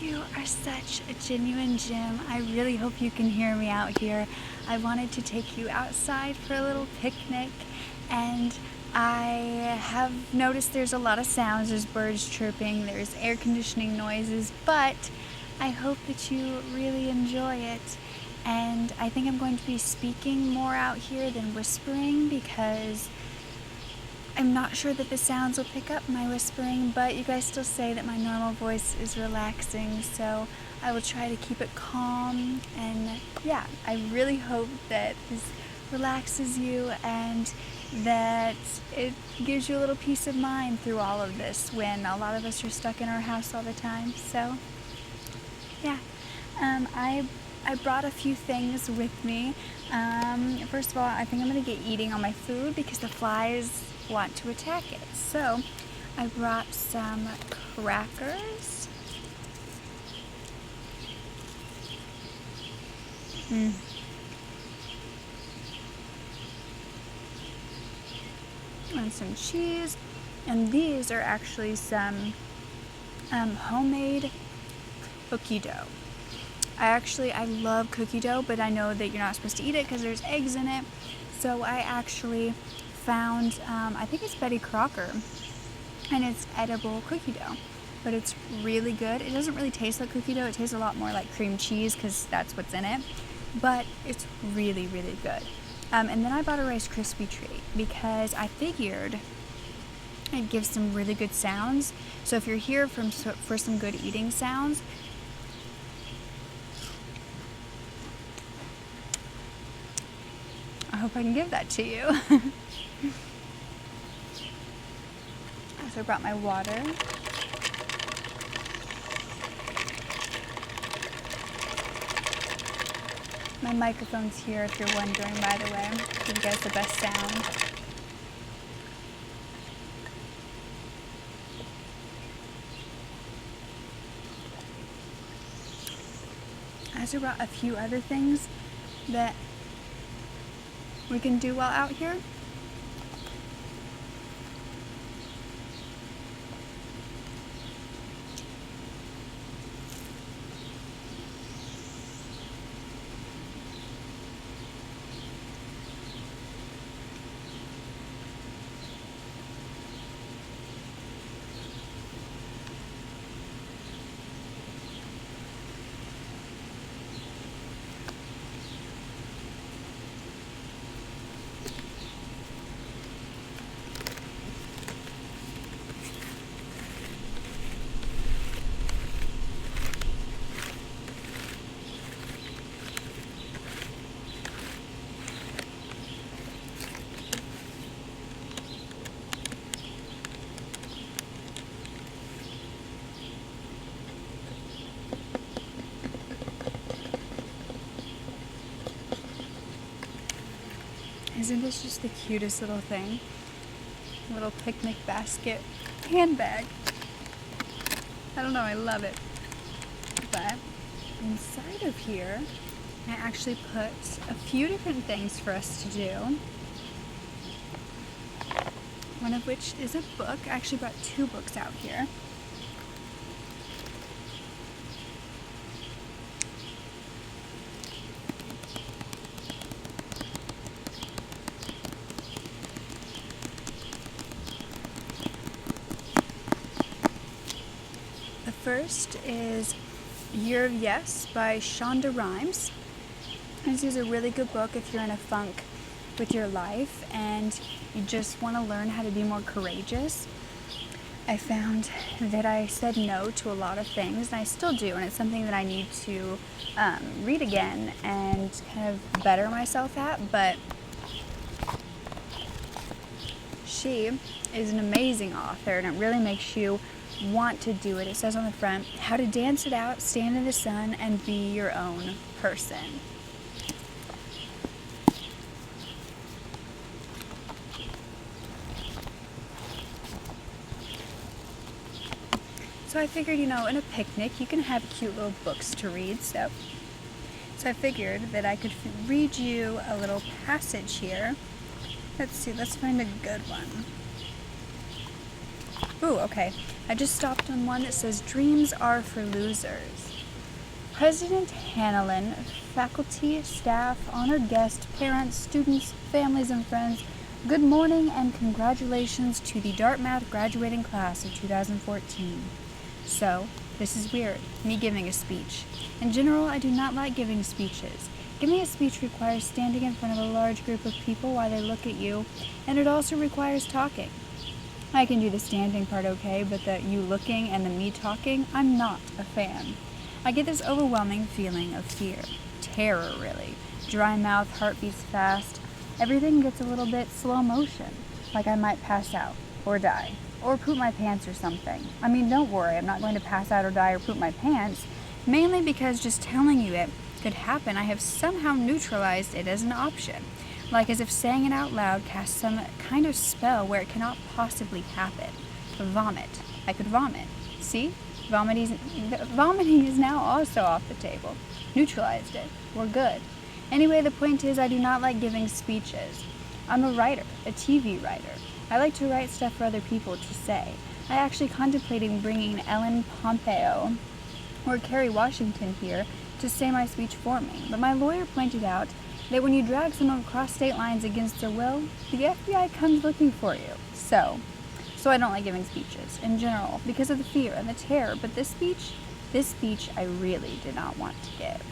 You are such a genuine gem. I really hope you can hear me out here. I wanted to take you outside for a little picnic, and I have noticed there's a lot of sounds. There's birds chirping, there's air conditioning noises, but I hope that you really enjoy it. And I think I'm going to be speaking more out here than whispering, because I'm not sure that the sounds will pick up my whispering, but you guys still say that my normal voice is relaxing, so I will try to keep it calm. And yeah, I really hope that this relaxes you and that it gives you a little peace of mind through all of this when a lot of us are stuck in our house all the time. So yeah, I brought a few things with me. First of all, I think I'm going to get eating on my food because the flies want to attack it. So I brought some crackers. And some cheese. And these are actually some homemade cookie dough. I love cookie dough, but I know that you're not supposed to eat it because there's eggs in it. So I actually found, I think it's Betty Crocker, and it's edible cookie dough, but it's really good. It doesn't really taste like cookie dough. It tastes a lot more like cream cheese because that's what's in it, but it's really, really good. And then I bought a Rice Krispie treat because I figured it gives some really good sounds. So if you're here for some good eating sounds, I hope I can give that to you. So I brought my water. My microphone's here if you're wondering, by the way. Give you guys the best sound. I also brought a few other things that we can do while out here. Isn't this just the cutest little thing? Little picnic basket handbag. I don't know, I love it. But inside of here, I actually put a few different things for us to do. One of which is a book. I actually brought 2 books out here. First is Year of Yes by Shonda Rhimes. This is a really good book if you're in a funk with your life and you just want to learn how to be more courageous. I found that I said no to a lot of things, and I still do, and it's something that I need to read again and kind of better myself at, but she is an amazing author, and it really makes you want to do it. It says on the front, how to dance it out, stand in the sun, and be your own person. So I figured, in a picnic, you can have cute little books to read, so I figured that I could read you a little passage here. Let's see, let's find a good one. Ooh, okay. I just stopped on one that says, "Dreams are for losers." President Hanlon, faculty, staff, honored guests, parents, students, families, and friends, good morning and congratulations to the Dartmouth graduating class of 2014. So, this is weird, me giving a speech. In general, I do not like giving speeches. Giving a speech requires standing in front of a large group of people while they look at you, and it also requires talking. I can do the standing part okay, but the you looking and the me talking, I'm not a fan. I get this overwhelming feeling of fear. Terror, really. Dry mouth, heart beats fast. Everything gets a little bit slow motion, like I might pass out, or die, or poop my pants or something. I mean, don't worry, I'm not going to pass out or die or poop my pants, mainly because just telling you it could happen, I have somehow neutralized it as an option. Like as if saying it out loud casts some kind of spell where it cannot possibly happen. Vomit. I could vomit. See? Vomiting is now also off the table. Neutralized it. We're good. Anyway, the point is I do not like giving speeches. I'm a writer, a TV writer. I like to write stuff for other people to say. I actually contemplated bringing Ellen Pompeo or Kerry Washington here to say my speech for me, but my lawyer pointed out that when you drag someone across state lines against their will, the FBI comes looking for you. So I don't like giving speeches in general because of the fear and the terror, but this speech I really did not want to give.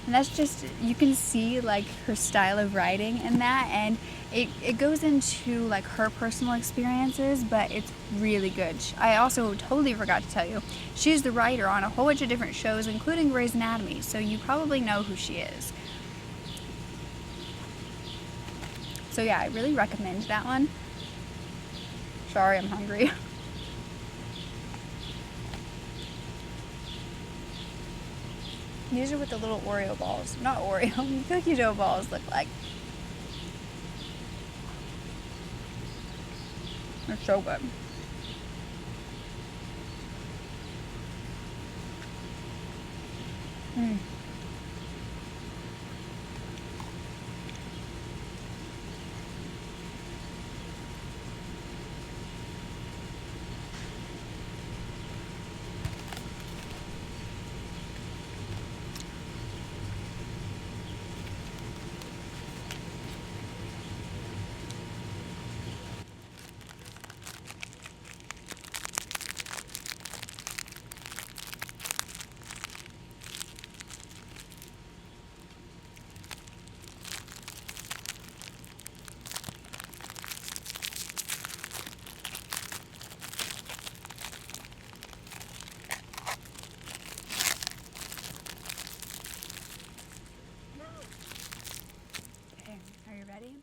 And that's just, you can see like her style of writing in that, and it goes into like her personal experiences, but it's really good. I also totally forgot to tell you, she's the writer on a whole bunch of different shows, including Grey's Anatomy, so you probably know who she is. So yeah, I really recommend that one. Sorry, I'm hungry. These are what the little Oreo balls, not Oreo, cookie dough balls look like. They're so good. Are you ready?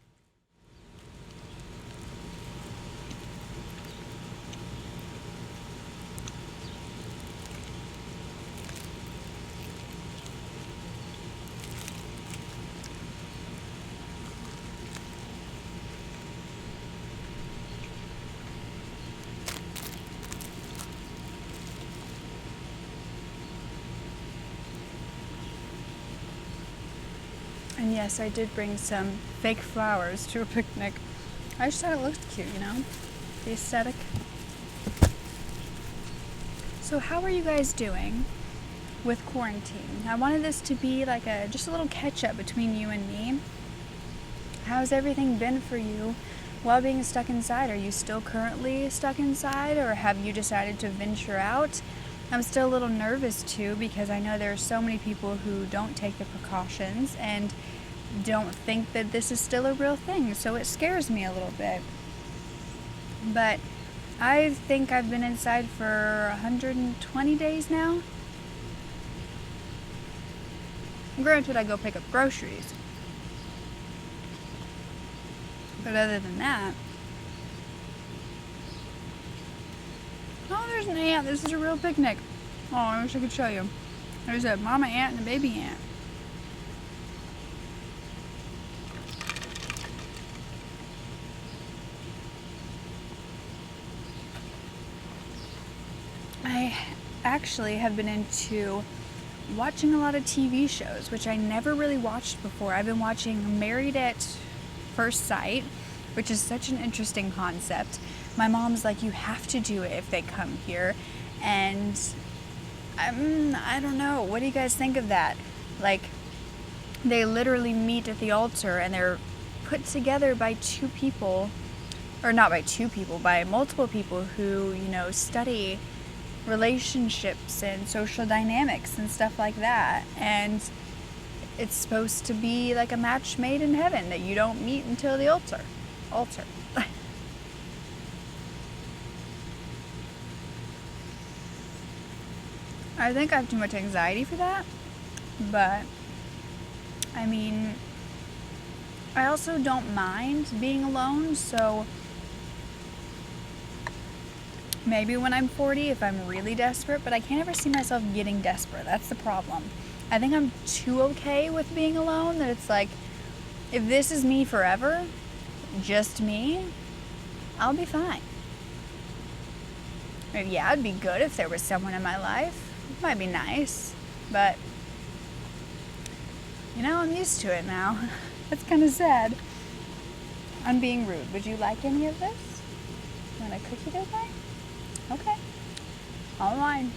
And yes, I did bring some fake flowers to a picnic. I just thought it looked cute, you know? The aesthetic. So how are you guys doing with quarantine? I wanted this to be like just a little catch-up between you and me. How's everything been for you while being stuck inside? Are you still currently stuck inside, or have you decided to venture out? I'm still a little nervous too, because I know there are so many people who don't take the precautions and don't think that this is still a real thing, so it scares me a little bit. But I think I've been inside for 120 days now. Granted, I go pick up groceries. But other than that... Oh, there's an ant. This is a real picnic. Oh, I wish I could show you. There's a mama ant and a baby ant. I actually have been into watching a lot of TV shows, which I never really watched before. I've been watching Married at First Sight, which is such an interesting concept. My mom's like, you have to do it if they come here. And I don't know. What do you guys think of that? Like, they literally meet at the altar and they're put together by two people, or not by two people, by multiple people who, you know, study relationships and social dynamics and stuff like that. And it's supposed to be like a match made in heaven that you don't meet until the altar. I think I have too much anxiety for that, but I mean, I also don't mind being alone, so maybe when I'm 40 if I'm really desperate, but I can't ever see myself getting desperate. That's the problem. I think I'm too okay with being alone, that it's like, if this is me forever, just me, I'll be fine. Maybe, yeah, it'd be good if there was someone in my life. It might be nice, but, you know, I'm used to it now. That's kind of sad. I'm being rude. Would you like any of this? Want a cookie dough pie? Okay. All mine.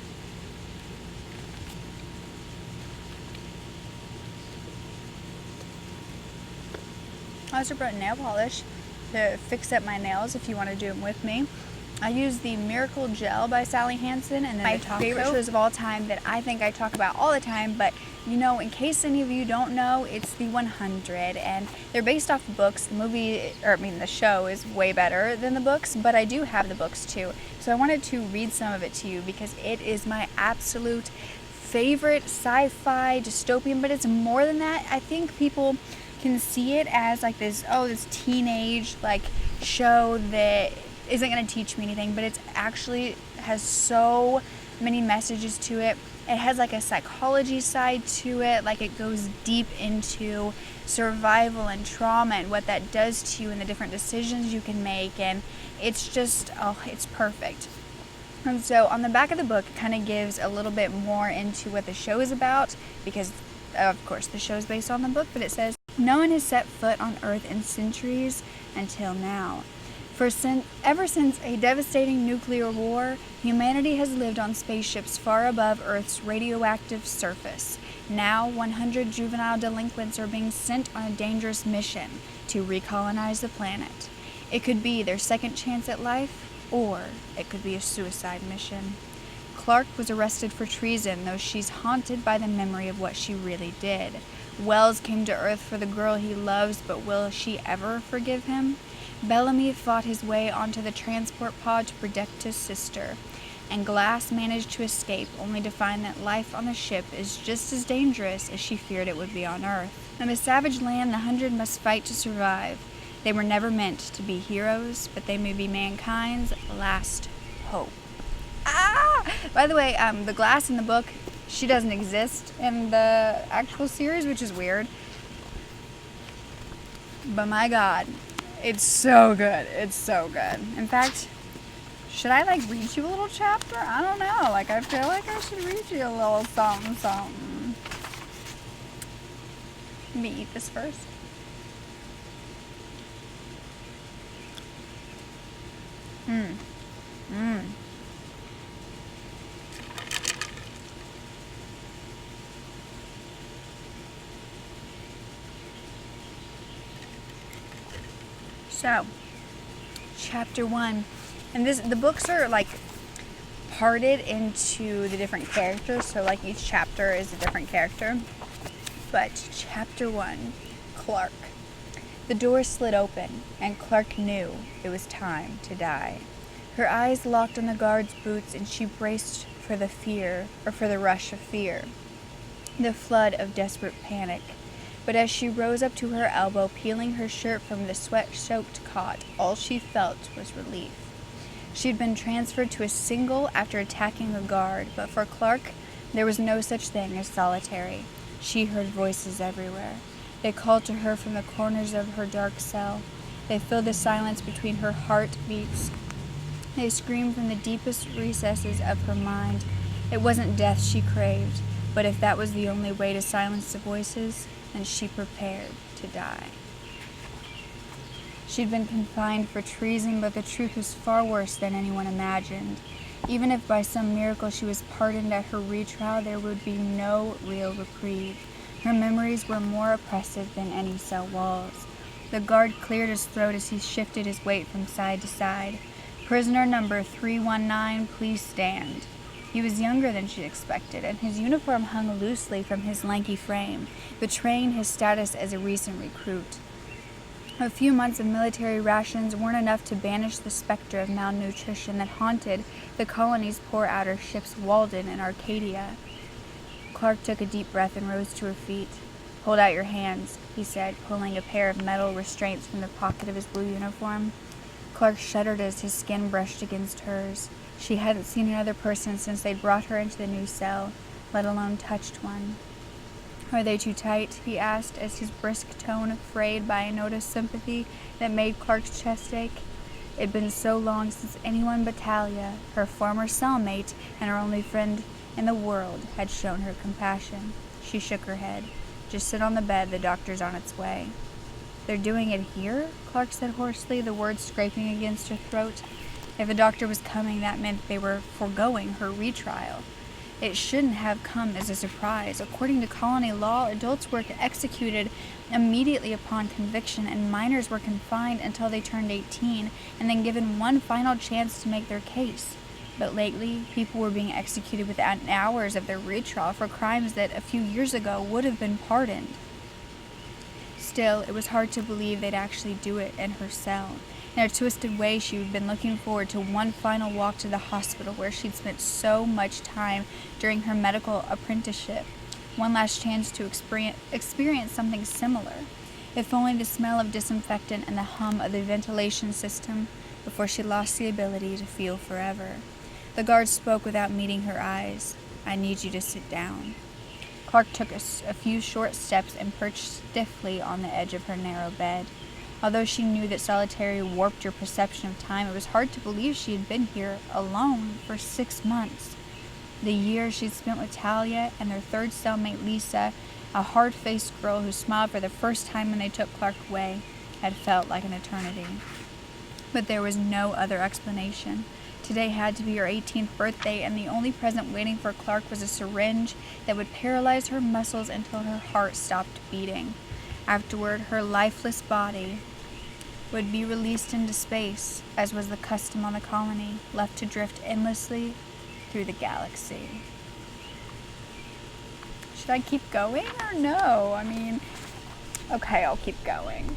I also brought nail polish to fix up my nails if you want to do them with me. I use the Miracle Gel by Sally Hansen, and then my favorite shows of all time that I think I talk about all the time, but you know, in case any of you don't know, it's the 100, and they're based off books. The show is way better than the books, but I do have the books too. So I wanted to read some of it to you because it is my absolute favorite sci-fi dystopian, but it's more than that. I think people can see it as like this teenage like show that isn't going to teach me anything, but it's actually has so many messages to it. It has like a psychology side to it, like it goes deep into survival and trauma and what that does to you and the different decisions you can make, and it's just, it's perfect. And so on the back of the book, it kind of gives a little bit more into what the show is about, because of course the show is based on the book, but it says, no one has set foot on Earth in centuries until now. Ever since a devastating nuclear war, humanity has lived on spaceships far above Earth's radioactive surface. Now, 100 juvenile delinquents are being sent on a dangerous mission to recolonize the planet. It could be their second chance at life, or it could be a suicide mission. Clark was arrested for treason, though she's haunted by the memory of what she really did. Wells came to Earth for the girl he loves, but will she ever forgive him? Bellamy fought his way onto the transport pod to protect his sister, and Glass managed to escape, only to find that life on the ship is just as dangerous as she feared it would be on Earth. In a savage land, the 100 must fight to survive. They were never meant to be heroes, but they may be mankind's last hope. By the way, the Glass in the book, she doesn't exist in the actual series, which is weird. But my God, it's so good. It's so good. In fact, should I like read you a little chapter? I don't know. Like, I feel like I should read you a little something. Let me eat this first. So, chapter 1, and the books are like parted into the different characters, so like each chapter is a different character. But chapter 1, Clark. The door slid open, and Clark knew it was time to die. Her eyes locked on the guard's boots, and she braced for the rush of fear, the flood of desperate panic. But as she rose up to her elbow, peeling her shirt from the sweat-soaked cot, all she felt was relief. She had been transferred to a single after attacking a guard, but for Clark, there was no such thing as solitary. She heard voices everywhere. They called to her from the corners of her dark cell. They filled the silence between her heartbeats. They screamed from the deepest recesses of her mind. It wasn't death she craved, but if that was the only way to silence the voices, then she prepared to die. She'd been confined for treason, but the truth was far worse than anyone imagined. Even if by some miracle she was pardoned at her retrial, there would be no real reprieve. Her memories were more oppressive than any cell walls. The guard cleared his throat as he shifted his weight from side to side. "Prisoner number 319, please stand." He was younger than she expected, and his uniform hung loosely from his lanky frame, betraying his status as a recent recruit. A few months of military rations weren't enough to banish the specter of malnutrition that haunted the colony's poor outer ships Walden and Arcadia. Clark took a deep breath and rose to her feet. "Hold out your hands," he said, pulling a pair of metal restraints from the pocket of his blue uniform. Clark shuddered as his skin brushed against hers. She hadn't seen another person since they'd brought her into the new cell, let alone touched one. "Are they too tight?" he asked, as his brisk tone frayed by a note of sympathy that made Clark's chest ache. It'd been so long since anyone but Talia, her former cellmate and her only friend in the world, had shown her compassion. She shook her head. "Just sit on the bed, the doctor's on its way." "They're doing it here?" Clark said hoarsely, the words scraping against her throat. If a doctor was coming, that meant they were foregoing her retrial. It shouldn't have come as a surprise. According to colony law, adults were executed immediately upon conviction, and minors were confined until they turned 18, and then given one final chance to make their case. But lately, people were being executed within hours of their retrial for crimes that a few years ago would have been pardoned. Still, it was hard to believe they'd actually do it in her cell. In a twisted way, she'd been looking forward to one final walk to the hospital where she'd spent so much time during her medical apprenticeship. One last chance to experience something similar. If only the smell of disinfectant and the hum of the ventilation system before she lost the ability to feel forever. The guard spoke without meeting her eyes. "I need you to sit down." Clark took a few short steps and perched stiffly on the edge of her narrow bed. Although she knew that solitary warped her perception of time, it was hard to believe she had been here alone for 6 months. The year she'd spent with Talia and their third cellmate Lisa, a hard-faced girl who smiled for the first time when they took Clark away, had felt like an eternity. But there was no other explanation. Today had to be her 18th birthday, and the only present waiting for Clark was a syringe that would paralyze her muscles until her heart stopped beating. Afterward, her lifeless body would be released into space, as was the custom on the colony, left to drift endlessly through the galaxy. Should I keep going or no? Okay, I'll keep going.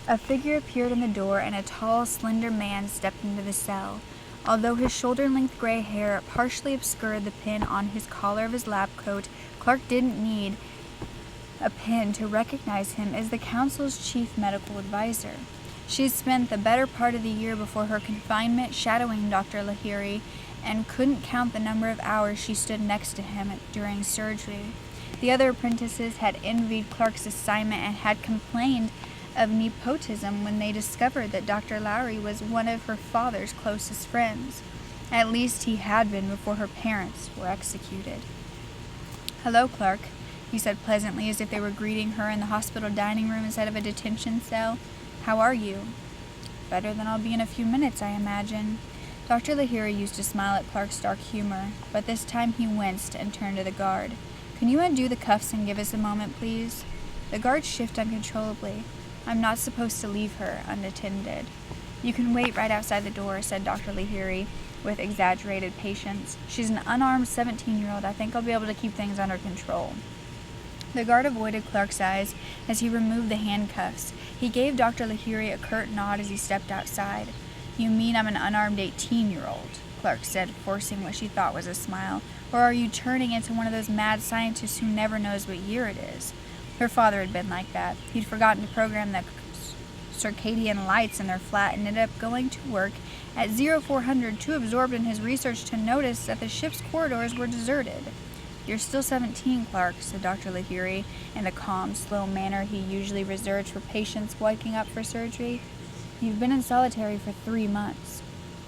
A figure appeared in the door, and a tall, slender man stepped into the cell. Although his shoulder-length gray hair partially obscured the pin on his collar of his lab coat, Clark didn't need a pin to recognize him as the council's chief medical advisor. She had spent the better part of the year before her confinement shadowing Dr. Lahiri, and couldn't count the number of hours she stood next to him during surgery. The other apprentices had envied Clark's assignment and had complained of nepotism when they discovered that Dr. Lowry was one of her father's closest friends. At least he had been before her parents were executed. "Hello, Clark," he said pleasantly, as if they were greeting her in the hospital dining room instead of a detention cell. "How are you?" "Better than I'll be in a few minutes, I imagine." Dr. Lahiri used to smile at Clark's dark humor, but this time he winced and turned to the guard. "Can you undo the cuffs and give us a moment, please?" The guard shifted uncontrollably. "I'm not supposed to leave her unattended." "You can wait right outside the door," said Dr. Lahiri with exaggerated patience. "She's an unarmed 17-year-old. I think I'll be able to keep things under control." The guard avoided Clark's eyes as he removed the handcuffs. He gave Dr. Lahiri a curt nod as he stepped outside. "You mean I'm an unarmed 18-year-old, Clark said, forcing what she thought was a smile. "Or are you turning into one of those mad scientists who never knows what year it is?" Her father had been like that. He'd forgotten to program the circadian lights in their flat and ended up going to work at 0400, too absorbed in his research to notice that the ship's corridors were deserted. "You're still 17, Clark," said Dr. Lahiri in the calm, slow manner he usually reserved for patients waking up for surgery. "You've been in solitary for 3 months."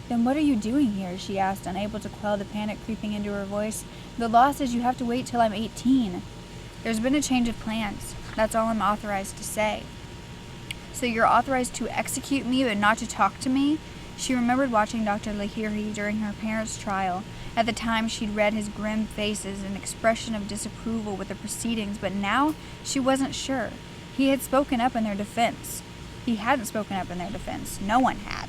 "Then what are you doing here?" she asked, unable to quell the panic creeping into her voice. "The law says you have to wait till I'm 18. "There's been a change of plans. That's all I'm authorized to say." So you're authorized to execute me but not to talk to me? She remembered watching Dr. Lahiri during her parents' trial. At the time, she'd read his grim faces, an expression of disapproval with the proceedings, but now she wasn't sure. He had spoken up in their defense. He hadn't spoken up in their defense. No one had.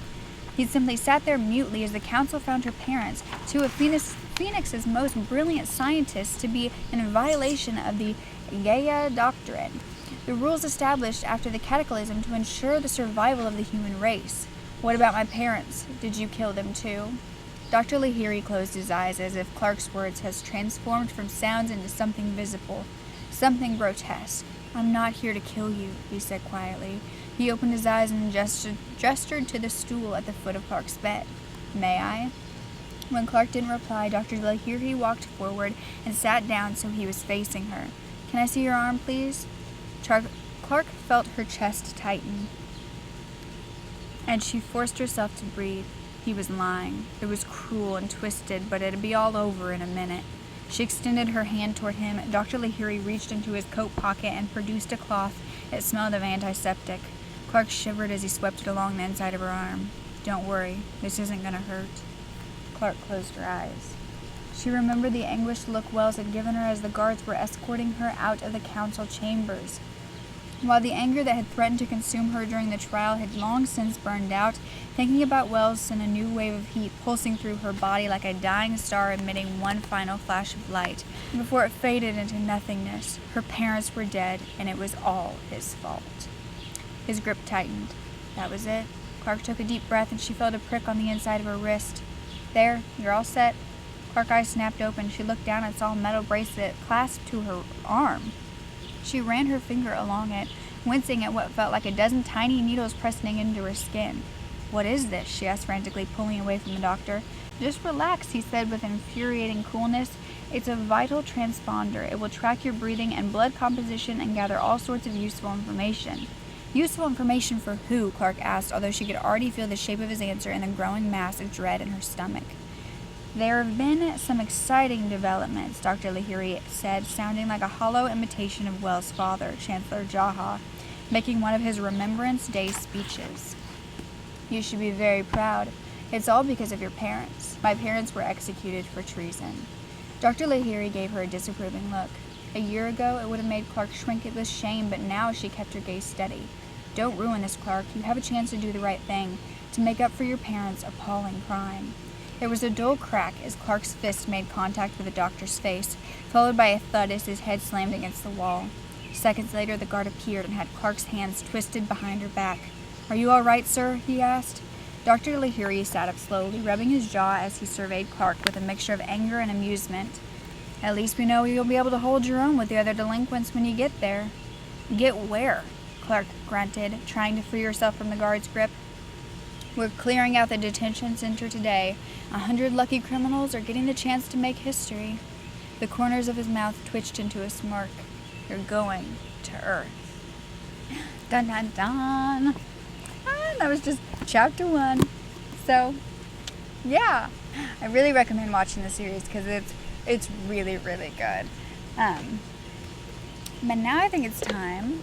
He'd simply sat there mutely as the council found her parents, two of Phoenix's most brilliant scientists, to be in violation of the Gaia Doctrine, the rules established after the cataclysm to ensure the survival of the human race. What about my parents? Did you kill them too? Dr. Lahiri closed his eyes as if Clark's words had transformed from sounds into something visible, something grotesque. I'm not here to kill you, he said quietly. He opened his eyes and gestured to the stool at the foot of Clark's bed. May I? When Clark didn't reply, Dr. Lahiri walked forward and sat down so he was facing her. Can I see your arm, please? Clark felt her chest tighten, and she forced herself to breathe. He was lying. It was cruel and twisted, but it'd be all over in a minute. She extended her hand toward him. Dr. Lahiri reached into his coat pocket and produced a cloth. It smelled of antiseptic. Clark shivered as he swept it along the inside of her arm. Don't worry, this isn't going to hurt. Clark closed her eyes. She remembered the anguished look Wells had given her as the guards were escorting her out of the council chambers. While the anger that had threatened to consume her during the trial had long since burned out, thinking about Wells sent a new wave of heat pulsing through her body like a dying star emitting one final flash of light, before it faded into nothingness. Her parents were dead, and it was all his fault. His grip tightened. That was it. Clark took a deep breath, and she felt a prick on the inside of her wrist. There, you're all set. Clark's eyes snapped open. She looked down and saw a metal bracelet clasped to her arm. She ran her finger along it, wincing at what felt like a dozen tiny needles pressing into her skin. What is this? She asked frantically, pulling away from the doctor. Just relax, he said with infuriating coolness. It's a vital transponder. It will track your breathing and blood composition and gather all sorts of useful information. Useful information for who? Clark asked, although she could already feel the shape of his answer in the growing mass of dread in her stomach. There have been some exciting developments, Dr. Lahiri said, sounding like a hollow imitation of Wells' father, Chancellor Jaha, making one of his Remembrance Day speeches. You should be very proud. It's all because of your parents. My parents were executed for treason. Dr. Lahiri gave her a disapproving look. A year ago, it would have made Clark shrink with shame, but now she kept her gaze steady. Don't ruin this, Clark. You have a chance to do the right thing, to make up for your parents' appalling crime. There was a dull crack as Clark's fist made contact with the doctor's face, followed by a thud as his head slammed against the wall. Seconds later, the guard appeared and had Clark's hands twisted behind her back. Are you all right, sir? He asked. Dr. Lahiri sat up slowly, rubbing his jaw as he surveyed Clark with a mixture of anger and amusement. At least we know you'll be able to hold your own with the other delinquents when you get there. Get where? Clark grunted, trying to free herself from the guard's grip. We're clearing out the detention center today. 100 lucky criminals are getting the chance to make history. The corners of his mouth twitched into a smirk. You're going to Earth. Dun dun dun. That was just chapter 1. So, yeah, I really recommend watching the series because it's really, really good. But now I think it's time.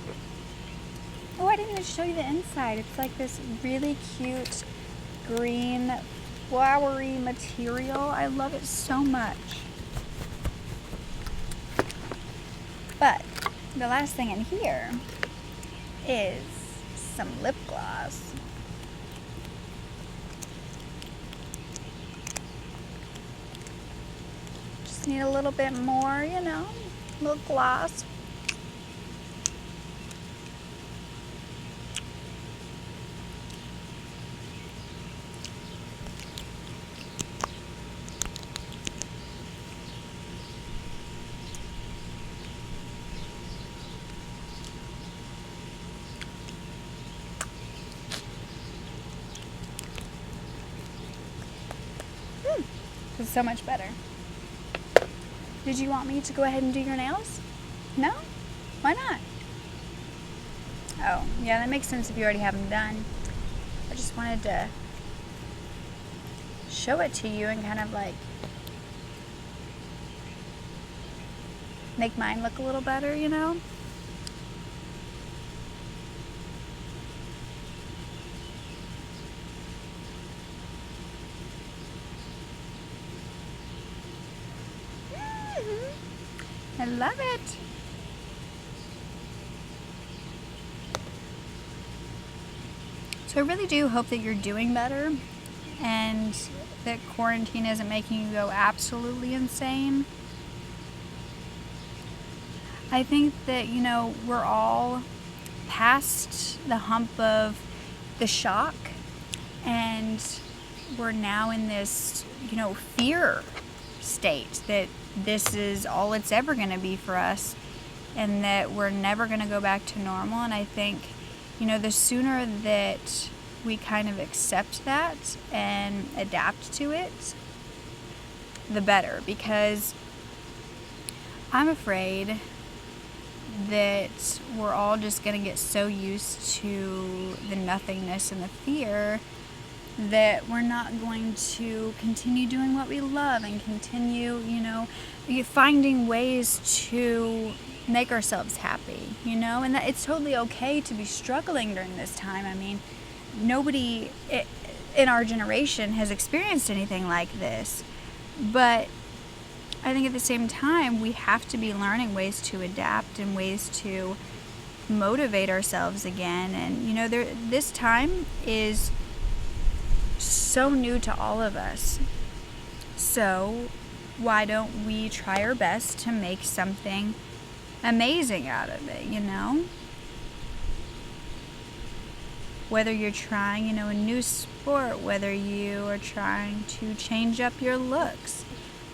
Oh, I didn't even show you the inside. It's like this really cute green flowery material. I love it so much. But the last thing in here is some lip gloss. Just need a little bit more, you know, lip gloss. It's so much better. Did you want me to go ahead and do your nails? No? Why not? Oh, yeah, that makes sense if you already have them done. I just wanted to show it to you and kind of like make mine look a little better, you know? Love it. So I really do hope that you're doing better and that quarantine isn't making you go absolutely insane. I think that, we're all past the hump of the shock, and we're now in this, fear state that this is all it's ever going to be for us and that we're never going to go back to normal. And I think, the sooner that we kind of accept that and adapt to it, the better, because I'm afraid that we're all just going to get so used to the nothingness and the fear that we're not going to continue doing what we love and continue, finding ways to make ourselves happy, and that it's totally okay to be struggling during this time. I mean, nobody in our generation has experienced anything like this, but I think at the same time, we have to be learning ways to adapt and ways to motivate ourselves again. And, this time is so new to all of us. So why don't we try our best to make something amazing out of it, Whether you're trying, a new sport, whether you are trying to change up your looks.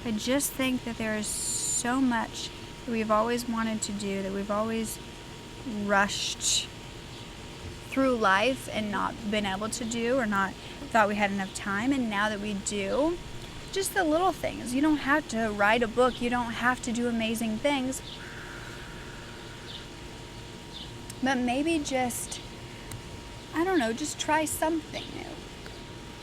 I just think that there is so much that we've always wanted to do, that we've always rushed through life and not been able to do, or not thought we had enough time. And now that we do, just the little things. You don't have to write a book. You don't have to do amazing things. But maybe just try something new.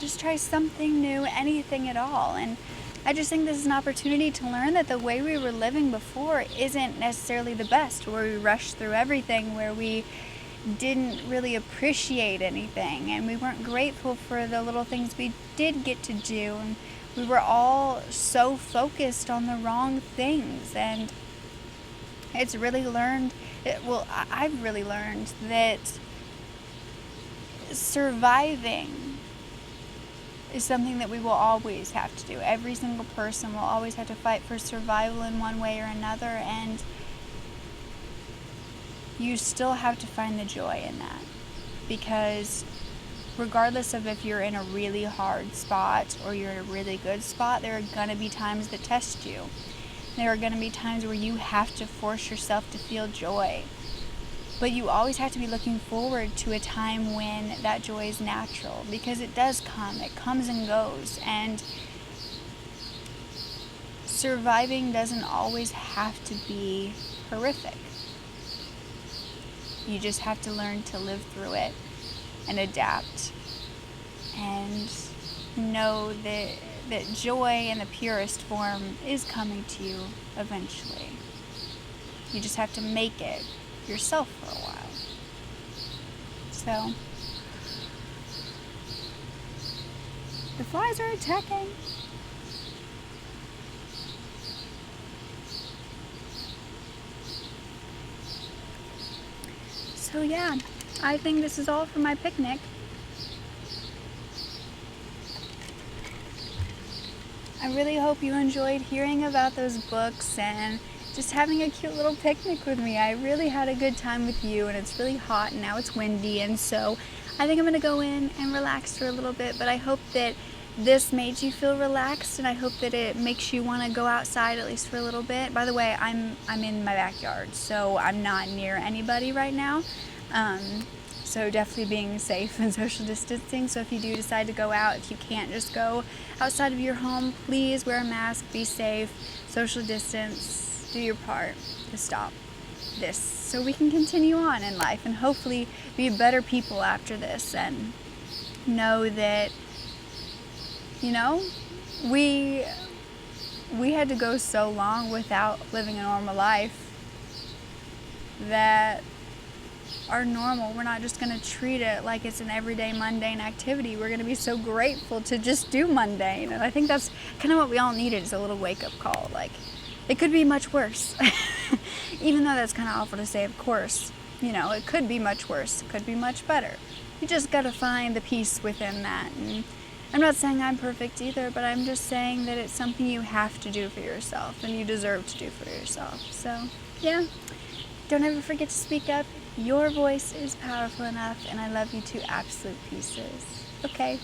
Just try something new, anything at all. And I just think this is an opportunity to learn that the way we were living before isn't necessarily the best, where we rushed through everything, where we didn't really appreciate anything, and we weren't grateful for the little things we did get to do, and we were all so focused on the wrong things. And I've really learned that surviving is something that we will always have to do. Every single person will always have to fight for survival in one way or another, and you still have to find the joy in that, because regardless of if you're in a really hard spot or you're in a really good spot, there are going to be times that test you. There are going to be times where you have to force yourself to feel joy. But you always have to be looking forward to a time when that joy is natural, because it does come. It comes and goes. And surviving doesn't always have to be horrific. You just have to learn to live through it and adapt and know that joy in the purest form is coming to you eventually. You just have to make it yourself for a while. So, the flies are attacking. So yeah, I think this is all for my picnic. I really hope you enjoyed hearing about those books and just having a cute little picnic with me. I really had a good time with you, and it's really hot and now it's windy, and so I think I'm going to go in and relax for a little bit. But I hope that this made you feel relaxed, and I hope that it makes you want to go outside at least for a little bit. By the way, I'm in my backyard, so I'm not near anybody right now. So definitely being safe and social distancing. So if you do decide to go out, if you can't just go outside of your home, please wear a mask, be safe, social distance, do your part to stop this, so we can continue on in life and hopefully be better people after this, and know that, you know, we had to go so long without living a normal life that our normal, we're not just going to treat it like it's an everyday mundane activity. We're going to be so grateful to just do mundane. And I think that's kind of what we all needed, is a little wake-up call. Like, It could be much worse. Even though that's kind of awful to say, of course. You know, it could be much worse. It could be much better. You just gotta find the peace within that. And I'm not saying I'm perfect either, but I'm just saying that it's something you have to do for yourself and you deserve to do for yourself. So, yeah. Don't ever forget to speak up. Your voice is powerful enough, and I love you to absolute pieces. Okay?